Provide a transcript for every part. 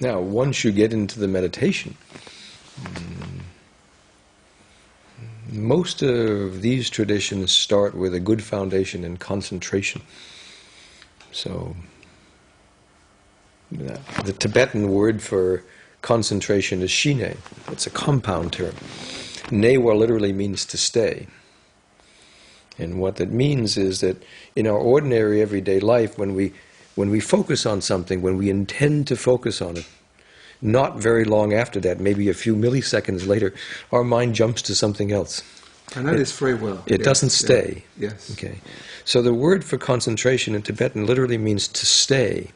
Now, once you get into the meditation, most of these traditions start with a good foundation in concentration. So, the Tibetan word for concentration is shine. It's a compound term. Newa literally means to stay. And what that means is that in our ordinary everyday life, when we focus on something, when we intend to focus on it, not very long after that, maybe a few milliseconds later, our mind jumps to something else. I know this very well. It doesn't stay. Yeah. Yes. Okay. So the word for concentration in Tibetan literally means to stay.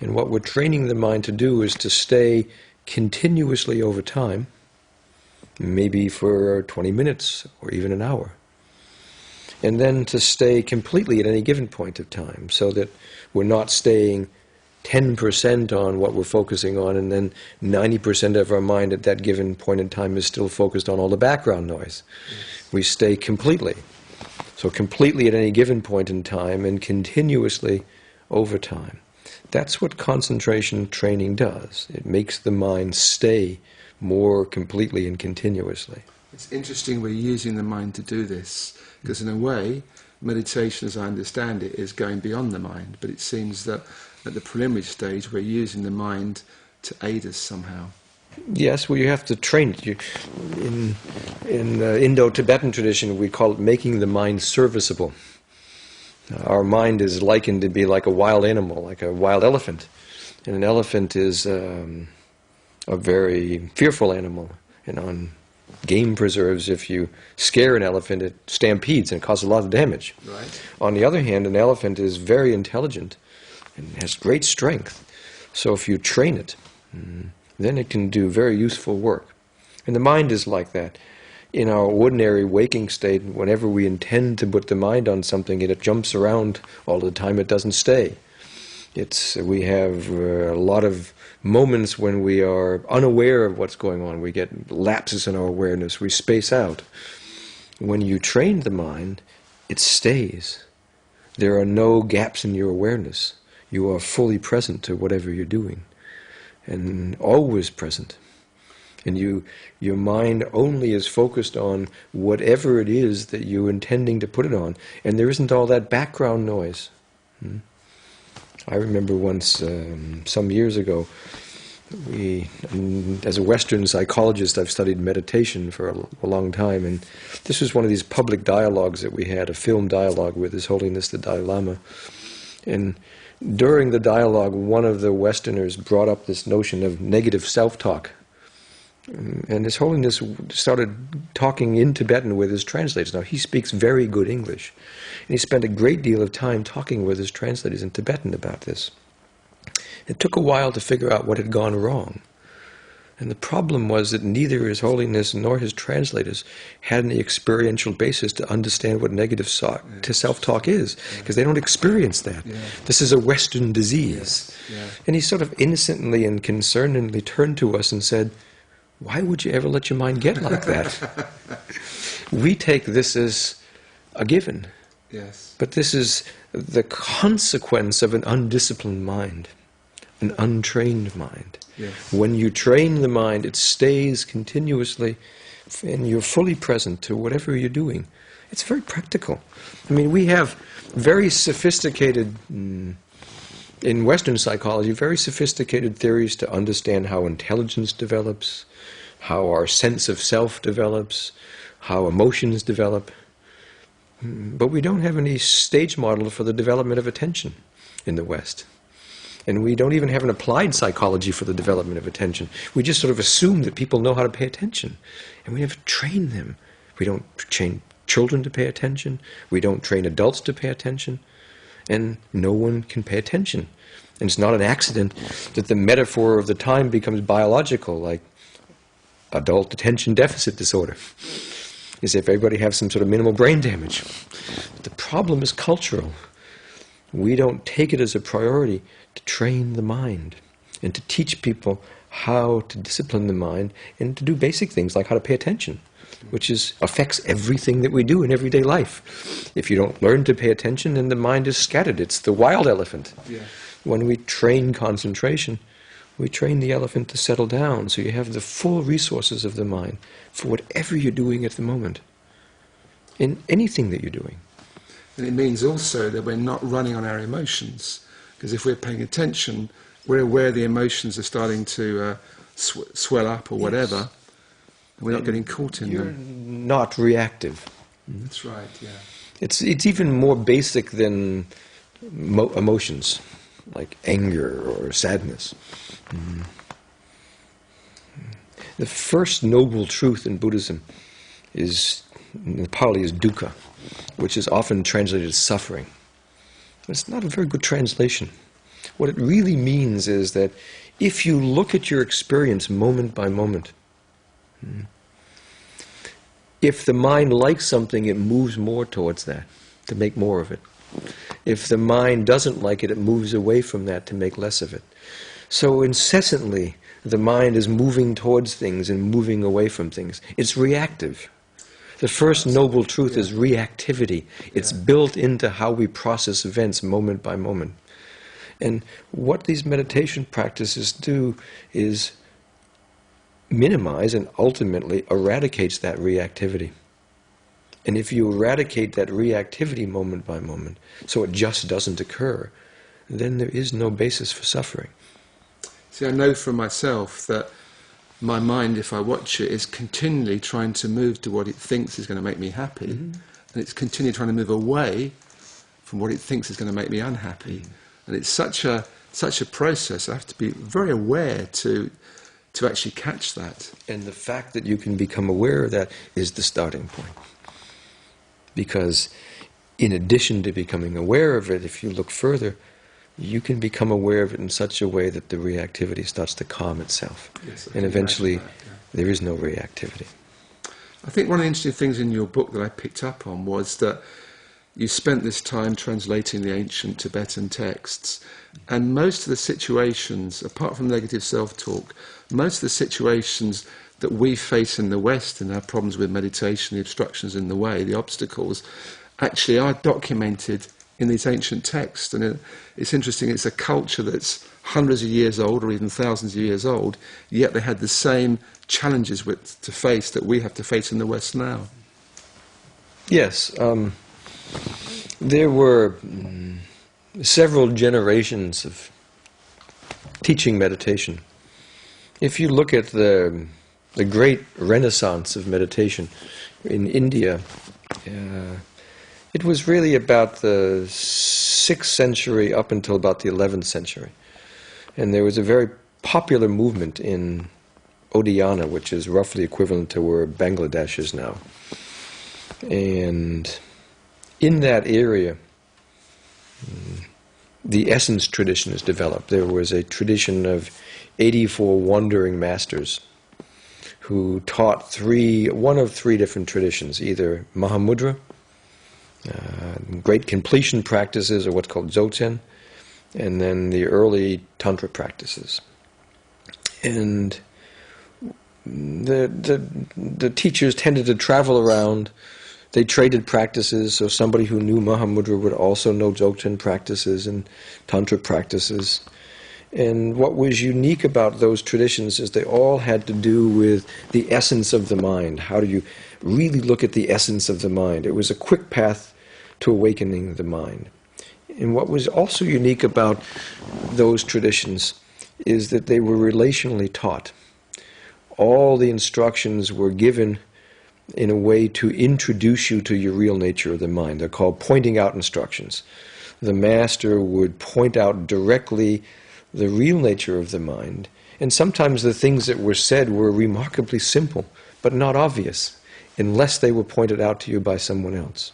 And what we're training the mind to do is to stay continuously over time, maybe for 20 minutes or even an hour. And then to stay completely at any given point of time, so that we're not staying 10% on what we're focusing on, and then 90% of our mind at that given point in time is still focused on all the background noise. Yes. We stay completely. So completely at any given point in time and continuously over time. That's what concentration training does. It makes the mind stay more completely and continuously. It's interesting we're using the mind to do this, because in a way, meditation, as I understand it, is going beyond the mind, but it seems that at the preliminary stage we're using the mind to aid us somehow. Yes, well, you have to train it. In the Indo-Tibetan tradition, we call it making the mind serviceable. Our mind is likened to be like a wild animal, like a wild elephant. And an elephant is a very fearful animal. And on game preserves, if you scare an elephant, it stampedes and causes a lot of damage. Right. On the other hand, an elephant is very intelligent and has great strength. So if you train it, then it can do very useful work. And the mind is like that. In our ordinary waking state, whenever we intend to put the mind on something, it jumps around all the time. It doesn't stay. We have a lot of moments when we are unaware of what's going on. We get lapses in our awareness. We space out. When you train the mind, it stays. There are no gaps in your awareness. You are fully present to whatever you're doing, and always present. And your mind only is focused on whatever it is that you're intending to put it on, and there isn't all that background noise. I remember once, some years ago, as a Western psychologist, I've studied meditation for a long time, and this was one of these public dialogues that we had, a film dialogue with His Holiness the Dalai Lama. And during the dialogue, one of the Westerners brought up this notion of negative self-talk. And His Holiness started talking in Tibetan with his translators. Now, he speaks very good English. And he spent a great deal of time talking with his translators in Tibetan about this. It took a while to figure out what had gone wrong. And the problem was that neither His Holiness nor his translators had any experiential basis to understand what negative self-talk is, because they don't experience that. Yeah. This is a Western disease. Yes. Yeah. And he sort of innocently and concernedly turned to us and said, "Why would you ever let your mind get like that?" We take this as a given. Yes. But this is the consequence of an undisciplined mind, an untrained mind. Yes. When you train the mind, it stays continuously, and you're fully present to whatever you're doing. It's very practical. I mean, we have very sophisticated, in Western psychology, very sophisticated theories to understand how intelligence develops, how our sense of self develops, how emotions develop. But we don't have any stage model for the development of attention in the West. And we don't even have an applied psychology for the development of attention. We just sort of assume that people know how to pay attention. And we never train them. We don't train children to pay attention. We don't train adults to pay attention. And no one can pay attention. And it's not an accident that the metaphor of the time becomes biological, like adult attention deficit disorder, as if everybody has some sort of minimal brain damage. But the problem is cultural. We don't take it as a priority to train the mind and to teach people how to discipline the mind and to do basic things like how to pay attention, which affects everything that we do in everyday life. If you don't learn to pay attention, then the mind is scattered. It's the wild elephant. Yeah. When we train concentration, We train the elephant to settle down, so you have the full resources of the mind for whatever you're doing at the moment, in anything that you're doing. And it means also that we're not running on our emotions, because if we're paying attention, we're aware the emotions are starting to swell up or whatever, and we're not getting caught in You're them. not reactive. That's right, yeah. It's even more basic than emotions, like anger or sadness. The first noble truth in Buddhism is, in the Pali, is dukkha, which is often translated as suffering. It's not a very good translation. What it really means is that if you look at your experience moment by moment, if the mind likes something, it moves more towards that, to make more of it. If the mind doesn't like it, it moves away from that to make less of it. So incessantly, the mind is moving towards things and moving away from things. It's reactive. The first noble truth is reactivity. It's built into how we process events moment by moment. And what these meditation practices do is minimize and ultimately eradicates that reactivity. And if you eradicate that reactivity moment by moment, so it just doesn't occur, then there is no basis for suffering. See, I know from myself that my mind, if I watch it, is continually trying to move to what it thinks is going to make me happy, and it's continually trying to move away from what it thinks is going to make me unhappy. And it's such a process. I have to be very aware to actually catch that. And the fact that you can become aware of that is the starting point. Because in addition to becoming aware of it, if you look further, you can become aware of it in such a way that the reactivity starts to calm itself. Yes, and eventually there is no reactivity. I think one of the interesting things in your book that I picked up on was that you spent this time translating the ancient Tibetan texts, and most of the situations, apart from negative self-talk, most of the situations that we face in the West and our problems with meditation, the obstructions in the way, the obstacles, actually are documented in these ancient texts. And it's interesting, it's a culture that's hundreds of years old or even thousands of years old, yet they had the same challenges to face that we have to face in the West now. Yes. There were several generations of teaching meditation. If you look at the great renaissance of meditation in India, it was really about the 6th century up until about the 11th century. And there was a very popular movement in Odiyana, which is roughly equivalent to where Bangladesh is now. And in that area, the essence tradition is developed. There was a tradition of 84 wandering masters who taught one of three different traditions, either Mahamudra, great completion practices, or what's called Dzogchen, and then the early Tantra practices. And the teachers tended to travel around. They traded practices, so somebody who knew Mahamudra would also know Dzogchen practices and Tantra practices. And what was unique about those traditions is they all had to do with the essence of the mind. How do you really look at the essence of the mind? It was a quick path to awakening the mind. And what was also unique about those traditions is that they were relationally taught. All the instructions were given in a way to introduce you to your real nature of the mind. They're called pointing out instructions. The master would point out directly the real nature of the mind, and sometimes the things that were said were remarkably simple, but not obvious, unless they were pointed out to you by someone else.